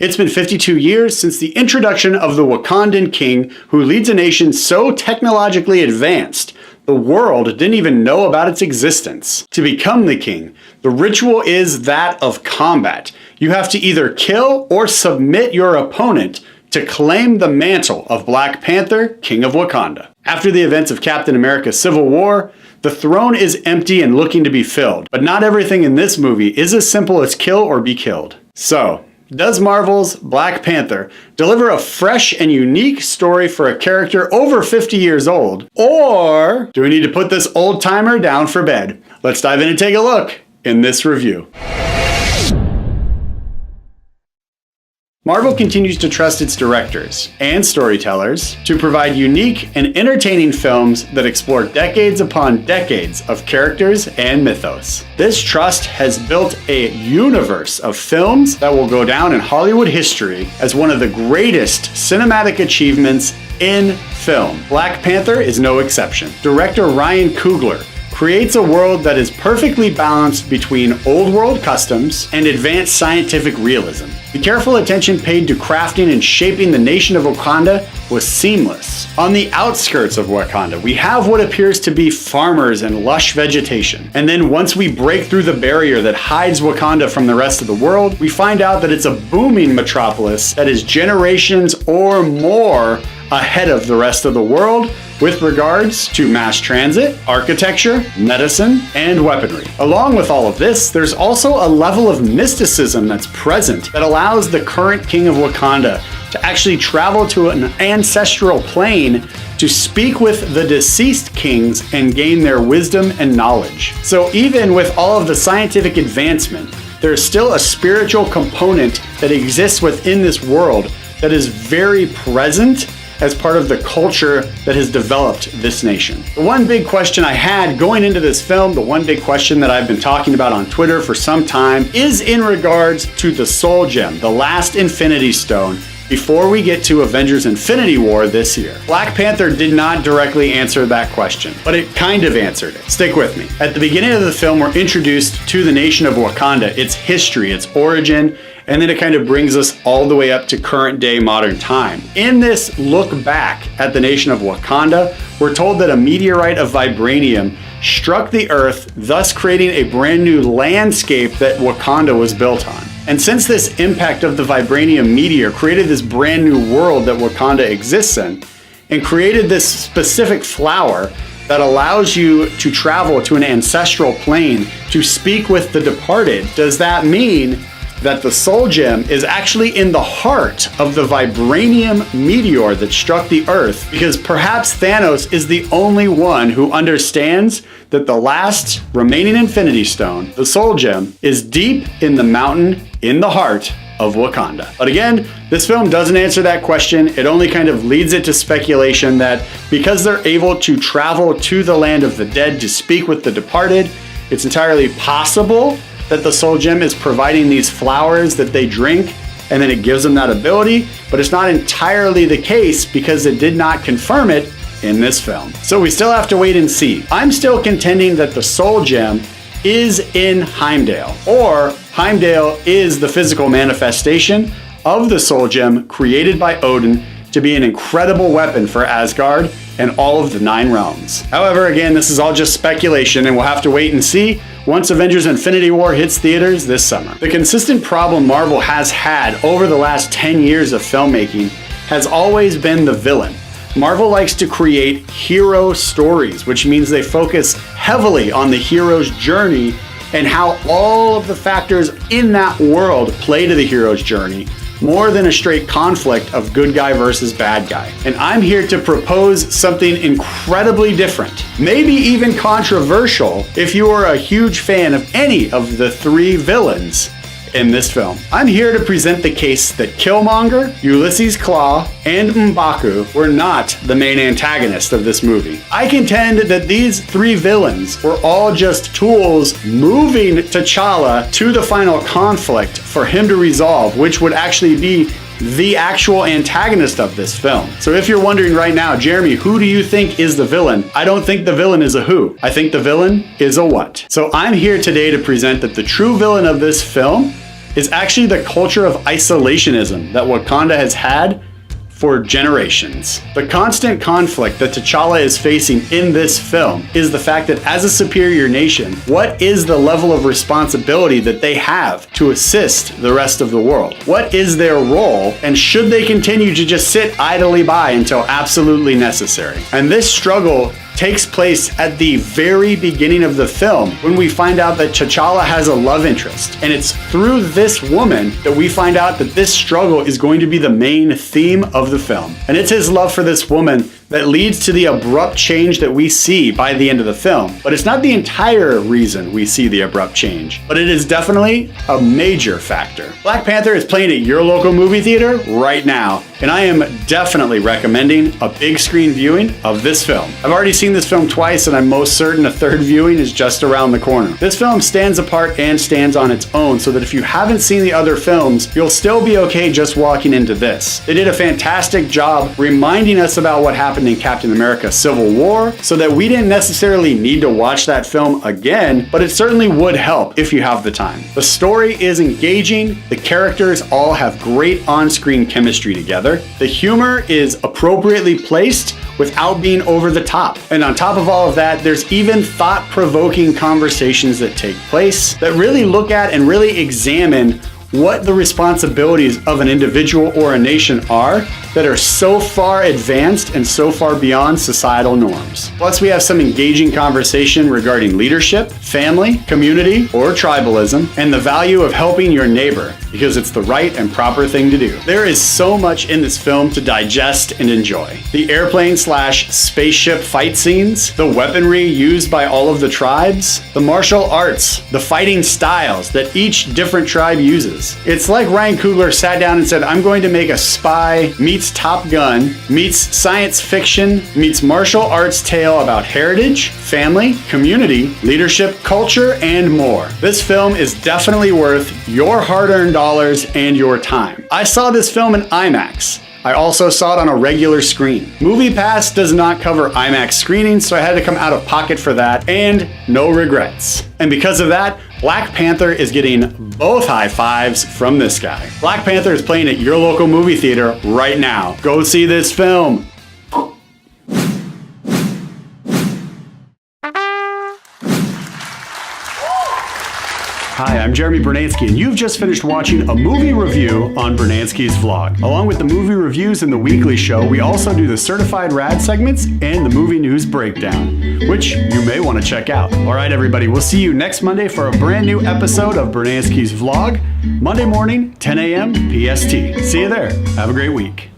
It's been 52 years since the introduction of the Wakandan King, who leads a nation so technologically advanced, the world didn't even know about its existence. To become the king, the ritual is that of combat. You have to either kill or submit your opponent to claim the mantle of Black Panther, King of Wakanda. After the events of Captain America's Civil War, the throne is empty and looking to be filled, but not everything in this movie is as simple as kill or be killed. So, does Marvel's Black Panther deliver a fresh and unique story for a character over 50 years old? Or do we need to put this old timer down for bed? Let's dive in and take a look in this review. Marvel continues to trust its directors and storytellers to provide unique and entertaining films that explore decades upon decades of characters and mythos. This trust has built a universe of films that will go down in Hollywood history as one of the greatest cinematic achievements in film. Black Panther is no exception. Director Ryan Coogler creates a world that is perfectly balanced between old world customs and advanced scientific realism. The careful attention paid to crafting and shaping the nation of Wakanda was seamless. On the outskirts of Wakanda, we have what appears to be farmers and lush vegetation. And then once we break through the barrier that hides Wakanda from the rest of the world, we find out that it's a booming metropolis that is generations or more ahead of the rest of the world with regards to mass transit, architecture, medicine, and weaponry. Along with all of this, there's also a level of mysticism that's present that allows the current king of Wakanda to actually travel to an ancestral plane to speak with the deceased kings and gain their wisdom and knowledge. So even with all of the scientific advancement, there's still a spiritual component that exists within this world that is very present as part of the culture that has developed this nation. The one big question I had going into this film, the one big question that I've been talking about on Twitter for some time, is in regards to the Soul Gem, the last Infinity Stone, before we get to Avengers Infinity War this year. Black Panther did not directly answer that question, but it kind of answered it. Stick with me. At the beginning of the film, we're introduced to the nation of Wakanda, its history, its origin, and then it kind of brings us all the way up to current day modern time. In this look back at the nation of Wakanda, we're told that a meteorite of vibranium struck the earth, thus creating a brand new landscape that Wakanda was built on. And since this impact of the vibranium meteor created this brand new world that Wakanda exists in, and created this specific flower that allows you to travel to an ancestral plane to speak with the departed, does that mean that the Soul Gem is actually in the heart of the vibranium meteor that struck the Earth? Because perhaps Thanos is the only one who understands that the last remaining Infinity Stone, the Soul Gem, is deep in the mountain in the heart of Wakanda. But again, this film doesn't answer that question. It only kind of leads it to speculation that because they're able to travel to the land of the dead to speak with the departed, it's entirely possible that the Soul Gem is providing these flowers that they drink, and then it gives them that ability, but it's not entirely the case because it did not confirm it in this film. So we still have to wait and see. I'm still contending that the Soul Gem is in Heimdall, or Heimdall is the physical manifestation of the Soul Gem created by Odin to be an incredible weapon for Asgard and all of the 9 realms. However, again, this is all just speculation and we'll have to wait and see once Avengers Infinity War hits theaters this summer. The consistent problem Marvel has had over the last 10 years of filmmaking has always been the villain. Marvel likes to create hero stories, which means they focus heavily on the hero's journey and how all of the factors in that world play to the hero's journey, more than a straight conflict of good guy versus bad guy. And I'm here to propose something incredibly different, maybe even controversial if you are a huge fan of any of the 3 villains in this film. I'm here to present the case that Killmonger, Ulysses Klaue, and M'Baku were not the main antagonist of this movie. I contend that these 3 villains were all just tools moving T'Challa to the final conflict for him to resolve, which would actually be the actual antagonist of this film. So if you're wondering right now, Jeremy, who do you think is the villain? I don't think the villain is a who. I think the villain is a what. So I'm here today to present that the true villain of this film is actually the culture of isolationism that Wakanda has had for generations. The constant conflict that T'Challa is facing in this film is the fact that as a superior nation, what is the level of responsibility that they have to assist the rest of the world? What is their role, and should they continue to just sit idly by until absolutely necessary? And this struggle takes place at the very beginning of the film when we find out that T'Challa has a love interest. And it's through this woman that we find out that this struggle is going to be the main theme of the film. And it's his love for this woman that leads to the abrupt change that we see by the end of the film. But it's not the entire reason we see the abrupt change, but it is definitely a major factor. Black Panther is playing at your local movie theater right now, and I am definitely recommending a big screen viewing of this film. I've already seen this film twice, and I'm most certain a third viewing is just around the corner. This film stands apart and stands on its own, so that if you haven't seen the other films, you'll still be okay just walking into this. They did a fantastic job reminding us about what happened in Captain America Civil War, so that we didn't necessarily need to watch that film again, but it certainly would help if you have the time. The story is engaging, the characters all have great on-screen chemistry together, the humor is appropriately placed without being over the top. And on top of all of that, there's even thought-provoking conversations that take place that really look at and really examine what the responsibilities of an individual or a nation are that are so far advanced and so far beyond societal norms. Plus, we have some engaging conversation regarding leadership, family, community, or tribalism, and the value of helping your neighbor, because it's the right and proper thing to do. There is so much in this film to digest and enjoy. The airplane/spaceship fight scenes, the weaponry used by all of the tribes, the martial arts, the fighting styles that each different tribe uses. It's like Ryan Coogler sat down and said, I'm going to make a spy meets Top Gun, meets science fiction, meets martial arts tale about heritage, family, community, leadership, culture, and more. This film is definitely worth your hard-earned dollars and your time. I saw this film in IMAX. I also saw it on a regular screen. MoviePass does not cover IMAX screenings, so I had to come out of pocket for that, and no regrets. And because of that, Black Panther is getting both high fives from this guy. Black Panther is playing at your local movie theater right now. Go see this film. Hi, I'm Jeremy Brunansky, and you've just finished watching a movie review on Brunansky's Vlog. Along with the movie reviews and the weekly show, we also do the Certified Rad segments and the movie news breakdown, which you may want to check out. All right, everybody, we'll see you next Monday for a brand new episode of Brunansky's Vlog, Monday morning, 10 a.m. PST. See you there. Have a great week.